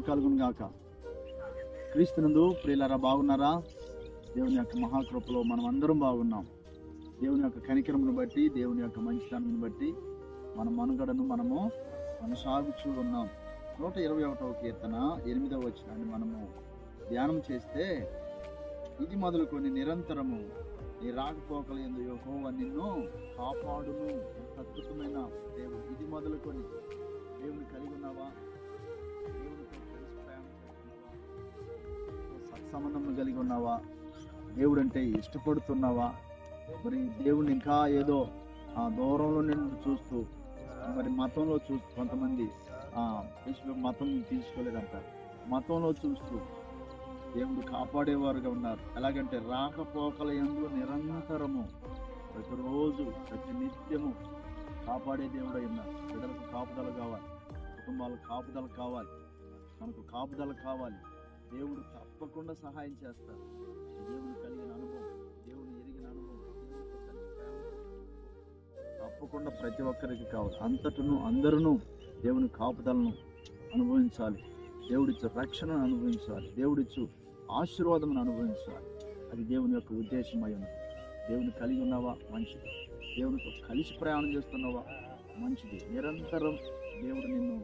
కలుగును గాక. క్రీస్తునందు ప్రియులారా, బాగున్నారా? దేవుని యొక్క మహాకృపలో మనం అందరం బాగున్నాం. దేవుని యొక్క కనికరమును బట్టి, దేవుని యొక్క మంచితనమును బట్టి మన మనుగడను మనము కొనసాగుచూ ఉన్నాం. 121వ కీర్తన 8వ వచనాన్ని మనము ధ్యానం చేస్తే, ఇది మొదలుకొని నిరంతరము నీ రాకపోకల యందు యెహోవా నిన్ను కాపాడును. ఎంత అద్భుతమైన దేవుడు! ఇది మొదలుకొని దేవుని కలిగి ఉన్నావా? దేవునితో కలిసి ప్రయాణం చేస్తున్నావా? సత్సంబంధం కలిగి ఉన్నావా? దేవుడు అంటే ఇష్టపడుతున్నావా? మరి దేవుని ఇంకా ఏదో దూరంలో నిన్ను చూస్తూ, మరి మతంలో చూస్తూ, కొంతమంది మతం తీసుకోలేదంటారు, మతంలో చూస్తూ దేవుడు కాపాడేవారుగా ఉన్నారు. ఎలాగంటే రాకపోకల యందు నిరంతరము, ప్రతిరోజు ప్రతి నిత్యము కాపాడే దేవుడై ఉన్నారు. బిడ్డలకు కాపుదల కావాలి, కుటుంబాలకు కాపుదల కావాలి, మనకు కాపుదల కావాలి. దేవుడు తప్పకుండా సహాయం చేస్తారు. దేవుని కలిగిన అనుభవం, దేవుని ఎరిగిన అనుభవం తప్పకుండా ప్రతి ఒక్కరికి కావాలి. అంతటను అందరూ దేవుని కాపుదలను అనుభవించాలి. దేవుడిచ్చు రక్షణను అనుభవించాలి. దేవుడిచ్చు ఆశీర్వాదమును అనుభవించాలి. అది దేవుని యొక్క ఉద్దేశం అయి ఉన్నది. దేవుని కలిగి ఉన్నావా? మంచిది. దేవునితో కలిసి ప్రయాణం చేస్తున్నావా? మంచిది. నిరంతరం దేవుడు నిన్ను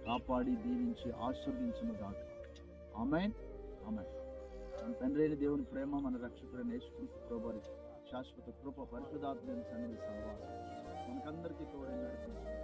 కాపాడి దీవించి ఆశీర్వదించును గాక. ఆమేన్, ఆమేన్. మన తండ్రి అయిన దేవుని ప్రేమ, మన రక్షకుడైన యేసుక్రీస్తు ప్రభువారి శాశ్వత కృప, పరిశుద్ధాత్మ సన్నిధి సహవాసం మనకందరికీ తోడై నడిపించు.